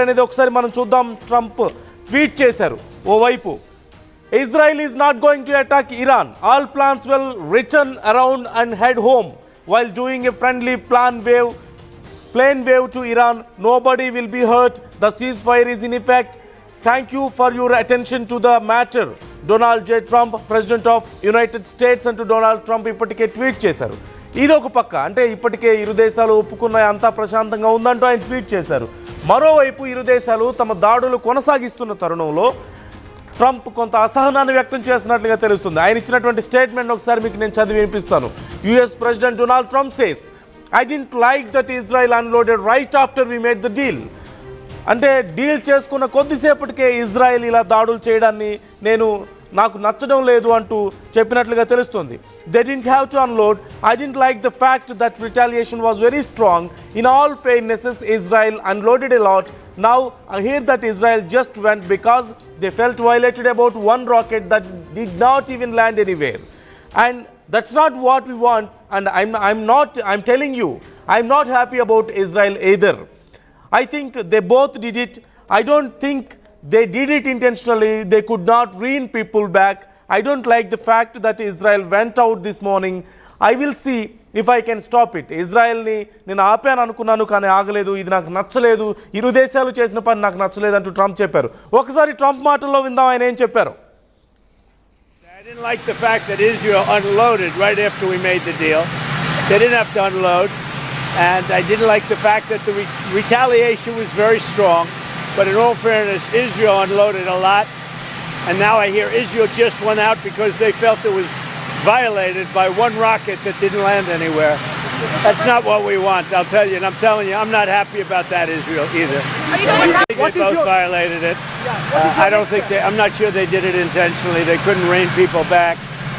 అనేది ఒకసారి మనం చూద్దాం. ట్రంప్ ట్వీట్ చేశారు. ఓవైపు Israel is not going to attack Iran. All plans will return around and head home while doing a friendly plane wave to Iran. Nobody will be hurt. The ceasefire is in effect. Thank you for your attention to the matter. Donald J. Trump, President of United States, అంటూ Donald Trump ఇప్పటికే tweet చేశారు. ఇది ఒక పక్క అంటే ఇప్పటికే ఇరు దేశాలు ఒప్పుకున్న అంతా ప్రశాంతంగా ఉందంటూ ఆయన ట్వీట్ చేశారు. మరోవైపు ఇరు దేశాలు తమ దాడులు కొనసాగిస్తున్న తరుణంలో ట్రంప్ కొంత అసహనాన్ని వ్యక్తం చేస్తున్నట్లుగా తెలుస్తుంది. ఆయన ఇచ్చినటువంటి స్టేట్మెంట్ ఒకసారి మీకు నేను చదివి వినిపిస్తాను. US president Donald Trump says, I didn't like that Israel unloaded right after we made the deal. అంటే డీల్ చేసుకున్న కొద్దిసేపటికే ఇజ్రాయెల్ ఇలా దాడులు చేయడాన్ని నాకు నచ్చడం లేదు అంటూ చెప్పినట్లుగా తెలుస్తుంది. They didn't have to unload. I didn't like the fact that retaliation was very strong. In all fairness, Israel unloaded a lot. Now I hear that Israel just went because they felt violated about one rocket that did not even land anywhere. And that's not what we want. And I'm telling you, I'm not happy about Israel either. I think they both did it. I don't think they did it intentionally. They could not rein people back. I don't like the fact that Israel went out this morning. I will see if I can stop it. ఇజ్రాయెల్ని నేను ఆపాను అనుకున్నాను కానీ ఆగలేదు. ఇది నాకు నచ్చలేదు. ఇరు దేశాలు చేసిన పని నాకు నచ్చలేదు అంటూ ట్రంప్ చెప్పారు. ఒకసారి ట్రంప్ మాటల్లో విందాం ఆయన ఏం చెప్పారు. I didn't like the fact that Israel unloaded right after we made the deal. They didn't have to unload. And I didn't like the fact that the retaliation was very strong. But in all fairness, Israel unloaded a lot. And now I hear Israel just went out because they felt it was violated by one rocket that didn't land anywhere. That's not what we want, I'll tell you. And I'm telling you, I'm not happy about that, Israel, either. They both violated it. I don't think I'm not sure they did it intentionally. They couldn't rein people back.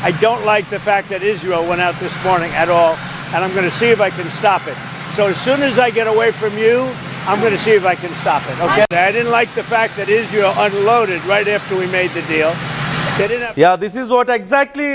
I don't like the fact that Israel went out this morning at all. And I'm going to see if I can stop it. So as soon as I get away from you, I'm going to see if I can stop it, okay? I didn't like the fact that Israel unloaded right after we made the deal. They didn't have... Yeah, this is what exactly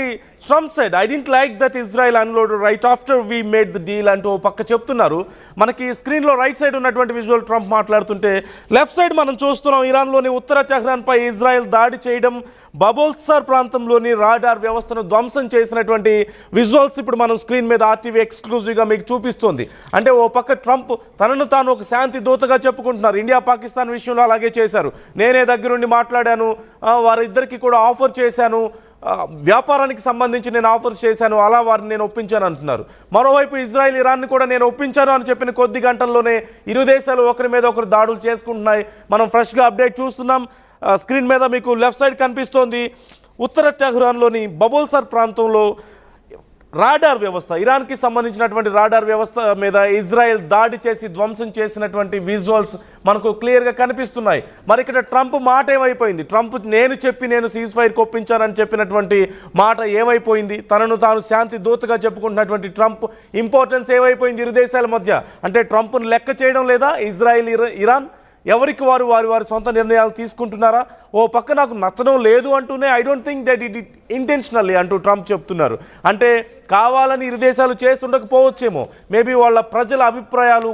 Trump said. I didn't like that Israel unloaded right after we made the deal అంటూ పక్క చెప్తున్నారు. మనకి స్క్రీన్లో right side ఉన్నటువంటి visual Trump మాట్లాడుతుంటే left side మనం చూస్తున్నాం ఇరాన్లోని ఉత్తర టెహ్రాన్పై Israel దాడి చేయడం, బబుల్సార్ ప్రాంతంలోని రాడార్ వ్యవస్థను ధ్వంసం చేసినటువంటి విజువల్స్ ఇప్పుడు మనం స్క్రీన్ మీద ఆర్టీవీ ఎక్స్క్లూజివ్గా మీకు చూపిస్తుంది. అంటే ఓ పక్క ట్రంప్ తనను తాను ఒక శాంతి దూతగా చెప్పుకుంటున్నారు. ఇండియా పాకిస్తాన్ విషయంలో అలాగే చేశారు. నేనే దగ్గరుండి మాట్లాడాను, వారిద్దరికి కూడా ఆఫర్ చేశాను, వ్యాపారానికి సంబంధించి నేను ఆఫర్స్ చేశాను, అలా వారిని నేను ఒప్పించాను అంటున్నారు. మరోవైపు ఇజ్రాయెల్ ఇరాన్ని కూడా నేను ఒప్పించాను అని చెప్పిన కొద్ది గంటల్లోనే ఇరు దేశాలు ఒకరి మీద ఒకరు దాడులు చేసుకుంటున్నాయి. మనం ఫ్రెష్గా అప్డేట్ చూస్తున్నాం. స్క్రీన్ మీద మీకు లెఫ్ట్ సైడ్ కనిపిస్తోంది. ఉత్తర టెహ్రాన్లోని బబుల్సార్ ప్రాంతంలో రాడార్ వ్యవస్థ, ఇరాన్కి సంబంధించినటువంటి రాడార్ వ్యవస్థ మీద ఇజ్రాయెల్ దాడి చేసి ధ్వంసం చేసినటువంటి విజువల్స్ మనకు క్లియర్గా కనిపిస్తున్నాయి. మరి ఇక్కడ ట్రంప్ మాట ఏమైపోయింది? ట్రంప్ నేను సీజ్ ఫైర్కి ఒప్పించానని చెప్పినటువంటి మాట ఏమైపోయింది? తనను తాను శాంతి దూతగా చెప్పుకుంటున్నటువంటి ట్రంప్ ఇంపార్టెన్స్ ఏమైపోయింది ఇరు దేశాల మధ్య? అంటే ట్రంప్ను లెక్క చేయడం లేదా ఇజ్రాయెల్ ఇరాన్? ఎవరికి వారి సొంత నిర్ణయాలు తీసుకుంటున్నారా? ఓ పక్క నాకు నచ్చడం లేదు అంటూనే I don't think that it intentionally అంటూ ట్రంప్ చెప్తున్నారు. అంటే కావాలని ఇరు దేశాలు చేస్తుండకపోవచ్చేమో. మేబీ వాళ్ళ ప్రజల అభిప్రాయాలు,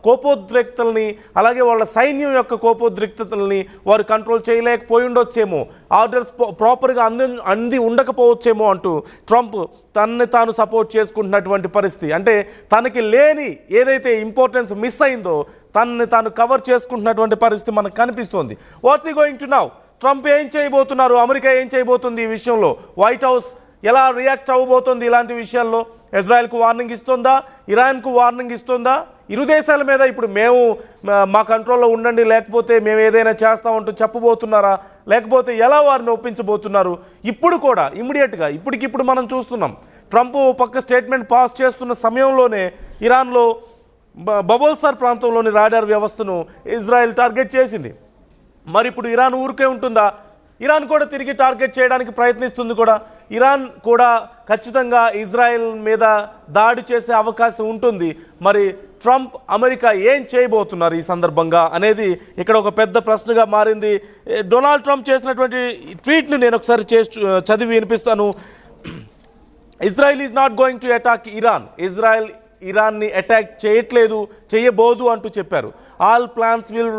కోపోద్రిక్తల్ని, అలాగే వాళ్ళ సైన్యం యొక్క కోపోద్రిక్తతల్ని వారు కంట్రోల్ చేయలేకపోయి ఉండొచ్చేమో, ఆర్డర్స్ ప్రాపర్గా అంది ఉండకపోవచ్చేమో అంటూ ట్రంప్ తనని తాను సపోర్ట్ చేసుకుంటున్నటువంటి పరిస్థితి. అంటే తనకి లేని ఏదైతే ఇంపార్టెన్స్ మిస్ అయిందో తనని తాను కవర్ చేసుకుంటున్నటువంటి పరిస్థితి మనకు కనిపిస్తోంది. వాట్స్ ఈ గోయింగ్ టు నౌ? ట్రంప్ ఏం చేయబోతున్నారు? అమెరికా ఏం చేయబోతుంది ఈ విషయంలో? వైట్ హౌస్ ఎలా రియాక్ట్ అవ్వబోతోంది ఇలాంటి విషయాల్లో? ఇజ్రాయెల్కు వార్నింగ్ ఇస్తుందా? ఇరాన్కు వార్నింగ్ ఇస్తుందా? ఇరు దేశాల మీద ఇప్పుడు మేము మా కంట్రోల్లో ఉండండి, లేకపోతే మేము ఏదైనా చేస్తామంటూ చెప్పబోతున్నారా? లేకపోతే ఎలా వారిని ఒప్పించబోతున్నారు? ఇప్పుడు కూడా ఇమ్మీడియట్గా ఇప్పటికిప్పుడు మనం చూస్తున్నాం ట్రంప్ పక్క స్టేట్మెంట్ పాస్ చేస్తున్న సమయంలోనే ఇరాన్లో బబుల్సార్ ప్రాంతంలోని రాడార్ వ్యవస్థను ఇజ్రాయెల్ టార్గెట్ చేసింది. మరి ఇప్పుడు ఇరాన్ ఊరికే ఉంటుందా? ఇరాన్ కూడా తిరిగి టార్గెట్ చేయడానికి ప్రయత్నిస్తుంది కూడా. ఇరాన్ కూడా ఖచ్చితంగా ఇజ్రాయెల్ మీద దాడి చేసే అవకాశం ఉంటుంది. మరి ట్రంప్, అమెరికా ఏం చేయబోతున్నారు ఈ సందర్భంగా అనేది ఇక్కడ ఒక పెద్ద ప్రశ్నగా మారింది. డొనాల్డ్ ట్రంప్ చేసినటువంటి ట్వీట్ని నేను ఒకసారి చదివి వినిపిస్తాను. Israel is not going to attack Iran. ఇరాన్ని అటాక్ చేయట్లేదు, చేయబోదు అంటూ చెప్పారు. All plans will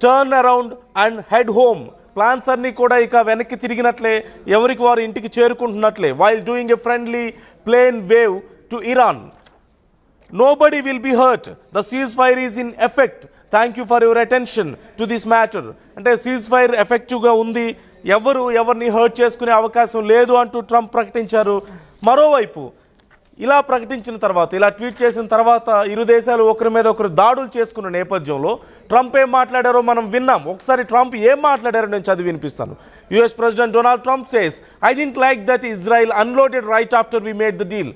turn around and head home. Plans అన్నీ కూడా ఇక వెనక్కి తిరిగినట్లే, ఎవరికి వారు ఇంటికి చేరుకుంటున్నట్లే. While doing a friendly plane wave to Iran. Nobody will be hurt. The ceasefire is in effect. Thank you for your attention to this matter. అంటే ceasefire ఎఫెక్టివ్గా ఉంది, ఎవరిని హర్ట్ చేసుకునే అవకాశం లేదు అంటూ ట్రంప్ ప్రకటించారు. మరోవైపు ఇలా ప్రకటించిన తర్వాత, ఇలా ట్వీట్ చేసిన తర్వాత ఇరు దేశాలు ఒకరి మీద ఒకరు దాడులు చేసుకున్న నేపథ్యంలో ట్రంప్ ఏం మాట్లాడారో మనం విన్నాం. ఒకసారి ట్రంప్ ఏం మాట్లాడారో నేను చదివి వినిపిస్తాను. US president Donald Trump says, "I didn't like that Israel unloaded right after we made the deal."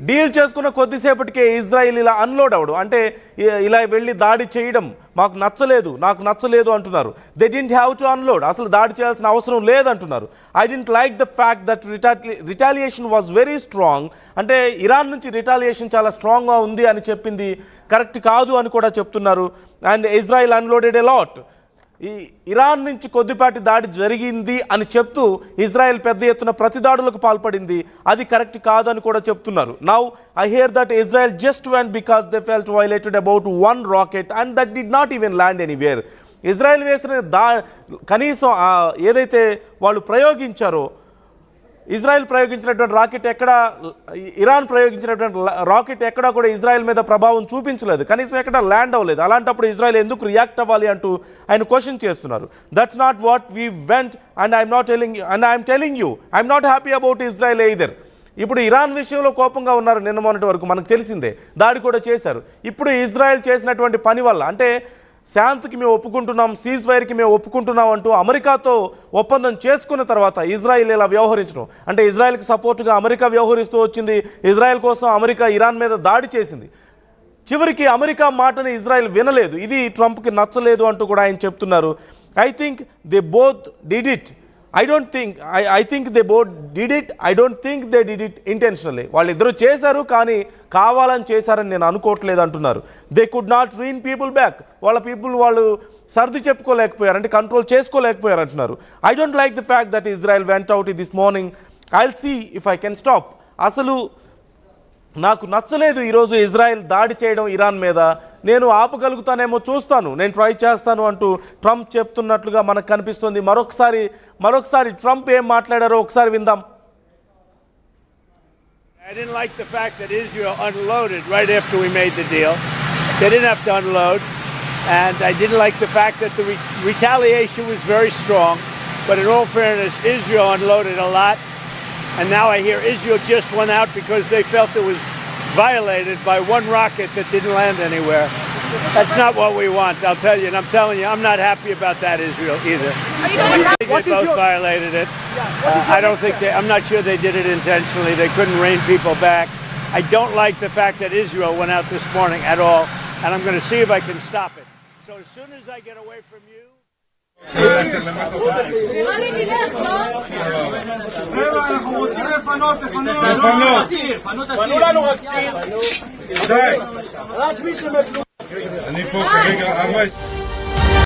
Deal చేసుకున్న కొద్దిసేపటికే ఇజ్రాయిల్ ఇలా అన్లోడ్ అవడు, అంటే ఇలా వెళ్ళి దాడి చేయడం నాకు నచ్చలేదు అంటున్నారు. They didn't have to unload, అసలు దాడి చేయాల్సిన అవసరం లేదంటున్నారు. I didn't like the fact that retaliation was very strong. అంటే ఇరాన్ నుంచి రిటాలియేషన్ చాలా స్ట్రాంగ్గా ఉంది అని చెప్పింది కరెక్ట్ కాదు అని కూడా చెప్తున్నారు. And Israel అన్లోడెడ్ a lot. ఈ ఇరాన్ నుంచి కొద్దిపాటి దాడి జరిగింది అని చెప్తూ ఇజ్రాయెల్ పెద్ద ఎత్తున ప్రతిదాడులకు పాల్పడింది, అది కరెక్ట్ కాదని కూడా చెప్తున్నారు. Now I here that Israel just went because they felt violated about one rocket and that did not even land anywhere. Israel వేసిన కనీసం ఏదైతే వాళ్ళు ప్రయోగించారో, ఇజ్రాయెల్ ప్రయోగించినటువంటి రాకెట్ ఇరాన్ ప్రయోగించినటువంటి రాకెట్ ఎక్కడా కూడా ఇజ్రాయెల్ మీద ప్రభావం చూపించలేదు, కనీసం ఎక్కడ ల్యాండ్ అవ్వలేదు. అలాంటప్పుడు ఇజ్రాయెల్ ఎందుకు రియాక్ట్ అవ్వాలి అంటూ ఆయన క్వశ్చన్ చేస్తున్నారు. That's not what we went and I'm telling you I'm not happy about Israel either. ఇప్పుడు ఇరాన్ విషయంలో కోపంగా ఉన్నారు, నిన్న మొన్నటి వరకు మనకు తెలిసిందే, దాడి కూడా చేశారు. ఇప్పుడు ఇజ్రాయెల్ చేసినటువంటి పని వల్ల, అంటే శాంతికి మేము ఒప్పుకుంటున్నాం, సీజ్ ఫైర్కి మేము ఒప్పుకుంటున్నాం అంటూ అమెరికాతో ఒప్పందం చేసుకున్న తర్వాత ఇజ్రాయిల్ ఇలా వ్యవహరించడం, అంటే ఇజ్రాయెల్కి సపోర్టుగా అమెరికా వ్యవహరిస్తూ వచ్చింది. ఇజ్రాయెల్ కోసం అమెరికా ఇరాన్ మీద దాడి చేసింది. చివరికి అమెరికా మాటని ఇజ్రాయెల్ వినలేదు, ఇది ట్రంప్కి నచ్చలేదు అంటూ కూడా ఆయన చెప్తున్నారు. I think they both did it. I think they both did it. I don't think they did it intentionally. వాళ్ళిద్దరూ చేశారు, కానీ కావాలని చేశారని నేను అనుకోవట్లేదు అంటున్నారు. They could not rein people back. వాళ్ళ పీపుల్ వాళ్ళు సర్ది చెప్పుకోలేకపోయారు, అంటే కంట్రోల్ చేసుకోలేకపోయారు అంటున్నారు. I don't like the fact that Israel went out this morning. I'll see if I can stop. అసలు నాకు నచ్చలేదు ఈరోజు ఇజ్రాయెల్ దాడి చేయడం ఇరాన్ మీద. నేను ఆపగలుగుతానేమో చూస్తాను, నేను ట్రై చేస్తాను అంటూ ట్రంప్ చెప్తున్నట్లుగా మనకు కనిపిస్తుంది. మరొకసారి ట్రంప్ ఏం మాట్లాడారో ఒకసారి విందాం. I didn't like the fact that Israel unloaded right after we made the deal. They didn't have to unload. And I didn't like the fact that the retaliation was very strong. But in all fairness, Israel unloaded a lot. And now I hear Israel just went out because they felt it was violated by one rocket that didn't land anywhere. That's not what we want, I'll tell you. And I'm telling you, I'm not happy about that, Israel, either. They both violated it. I'm not sure they did it intentionally. They couldn't rein people back. I don't like the fact that Israel went out this morning at all. And I'm going to see if I can stop it. So as soon as I get away from you... אני פה כרגע,